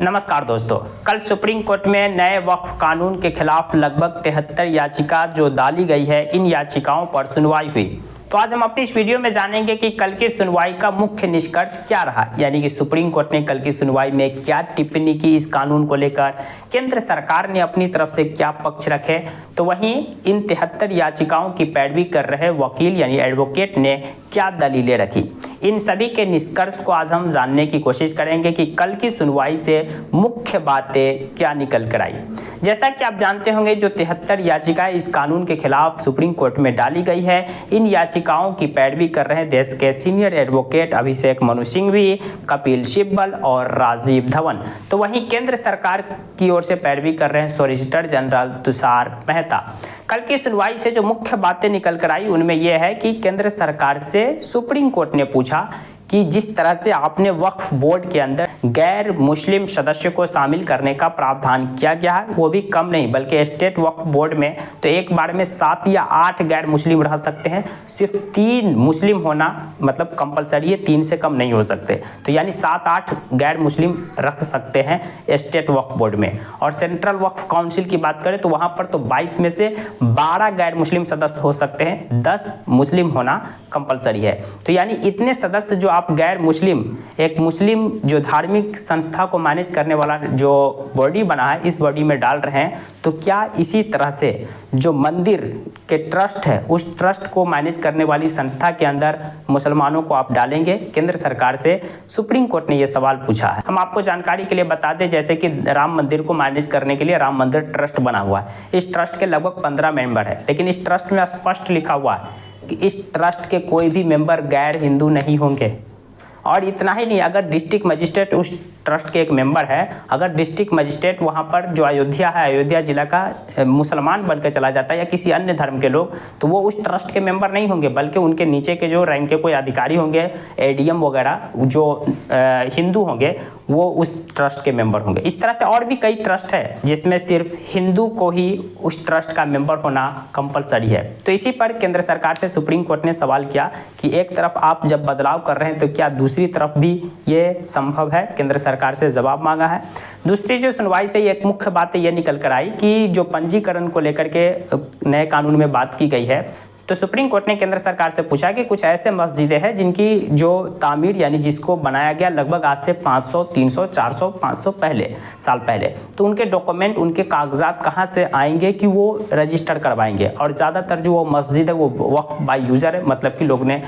नमस्कार दोस्तों, कल सुप्रीम कोर्ट में नए वक्फ कानून के खिलाफ लगभग 73 याचिका जो डाली गई है, इन याचिकाओं पर सुनवाई हुई। तो आज हम अपनी इस वीडियो में जानेंगे कि कल की सुनवाई का मुख्य निष्कर्ष क्या रहा, यानी कि सुप्रीम कोर्ट ने कल की सुनवाई में क्या टिप्पणी की इस कानून को लेकर, केंद्र सरकार ने अपनी तरफ से क्या पक्ष रखे, तो वहीं इन 73 याचिकाओं की पैरवी कर रहे वकील यानी एडवोकेट ने क्या दलीलें रखी। इन सभी के निष्कर्ष को आज हम जानने की कोशिश करेंगे कि कल की सुनवाई से मुख्य बातें क्या निकल कर आई। जैसा कि आप जानते होंगे, जो 73 याचिकाएं इस कानून के खिलाफ सुप्रीम कोर्ट में डाली गई है, इन याचिकाओं की पैरवी कर रहे हैं देश के सीनियर एडवोकेट अभिषेक मनु सिंघवी, कपिल सिब्बल और राजीव धवन। तो वहीं केंद्र सरकार की ओर से पैरवी कर रहे हैं सॉलिसिटर जनरल तुषार मेहता। कल की सुनवाई से जो मुख्य बातें निकल कर आई उनमें यह है कि केंद्र सरकार से सुप्रीम कोर्ट ने पूछा कि जिस तरह से आपने वक्फ बोर्ड के अंदर गैर मुस्लिम सदस्य को शामिल करने का प्रावधान किया गया है, वो भी कम नहीं बल्कि स्टेट वक्फ बोर्ड में तो एक बार में 7 या 8 गैर मुस्लिम रह सकते हैं, सिर्फ 3 मुस्लिम होना मतलब कंपलसरी है, 3 से कम नहीं हो सकते। तो यानी 7-8 गैर मुस्लिम रख सकते हैं स्टेट वक्फ बोर्ड में। और सेंट्रल वक्फ काउंसिल की बात करें तो वहाँ पर तो 22 में से 12 गैर मुस्लिम सदस्य हो सकते हैं, 10 मुस्लिम होना कंपलसरी है। तो यानी इतने सदस्य जो आप गैर मुस्लिम, एक मुस्लिम जो धार्मिक संस्था को मैनेज करने वाला जो बॉडी बना है, इस बॉडी में डाल रहे हैं, तो क्या इसी तरह से जो मंदिर के ट्रस्ट है, उस ट्रस्ट को मैनेज करने वाली संस्था के अंदर मुसलमानों को आप डालेंगे? केंद्र सरकार से सुप्रीम कोर्ट ने यह सवाल पूछा है। हम आपको जानकारी के लिए बता दें, जैसे कि राम मंदिर को मैनेज करने के लिए राम मंदिर ट्रस्ट बना हुआ है। इस ट्रस्ट के लगभग 15 मेंबर है, लेकिन इस ट्रस्ट में स्पष्ट लिखा हुआ है कि इस ट्रस्ट के कोई भी मेंबर गैर हिंदू नहीं होंगे। और इतना ही नहीं, अगर डिस्ट्रिक्ट मजिस्ट्रेट उस ट्रस्ट के एक मेंबर है, अगर डिस्ट्रिक्ट मजिस्ट्रेट वहाँ पर जो अयोध्या है, अयोध्या जिला का मुसलमान बनकर चला जाता है या किसी अन्य धर्म के लोग, तो वो उस ट्रस्ट के मेंबर नहीं होंगे, बल्कि उनके नीचे के जो रैंक के कोई अधिकारी होंगे, एडीएम वगैरह जो हिंदू होंगे, वो उस ट्रस्ट के मेंबर होंगे। इस तरह से और भी कई ट्रस्ट है जिसमें सिर्फ हिंदू को ही उस ट्रस्ट का मेंबर होना कंपलसरी है। तो इसी पर केंद्र सरकार से सुप्रीम कोर्ट ने सवाल किया कि एक तरफ आप जब बदलाव कर रहे हैं तो क्या दूसरी तरफ भी ये संभव है? केंद्र सरकार से जवाब मांगा है। दूसरी जो सुनवाई से एक मुख्य बात ये निकल कर आई कि जो पंजीकरण को लेकर के नए कानून में बात की गई है, तो सुप्रीम कोर्ट ने केंद्र सरकार से पूछा कि कुछ ऐसे मस्जिदें हैं जिनकी जो तामीर यानी जिसको बनाया गया लगभग आज से 500, 300, 400, 500 साल पहले, तो उनके डॉक्यूमेंट, उनके कागजात कहाँ से आएंगे कि वो रजिस्टर करवाएंगे। और ज़्यादातर जो वो मस्जिद है वो वक्फ बाय यूज़र है, मतलब कि लोग ने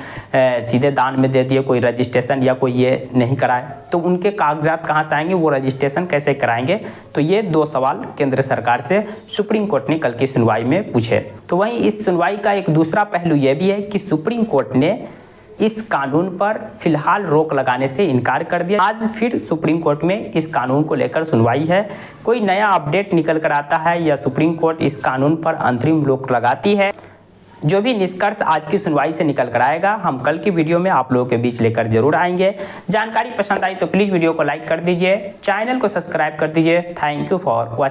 सीधे दान में दे दिए, कोई रजिस्ट्रेशन या कोई ये नहीं कराए, तो उनके कागजात कहाँ से आएंगे, वो रजिस्ट्रेशन कैसे कराएंगे? तो ये 2 सवाल केंद्र सरकार से सुप्रीम कोर्ट ने कल की सुनवाई में पूछे। तो वहीं इस सुनवाई का एक दूसरा पहलू यह भी है कि सुप्रीम कोर्ट ने इस कानून पर फिलहाल रोक लगाने से इनकार कर दिया। आज फिर सुप्रीम कोर्ट में इस कानून को लेकर सुनवाई है। कोई नया अपडेट निकल कर आता है या सुप्रीम कोर्ट इस कानून पर अंतरिम रोक लगाती है? जो भी निष्कर्ष आज की सुनवाई से निकल कर आएगा, हम कल की वीडियो में आप लोगों के बीच लेकर जरूर आएंगे। जानकारी पसंद आई तो प्लीज़ वीडियो को लाइक कर दीजिए, चैनल को सब्सक्राइब कर दीजिए। Thank you for watching.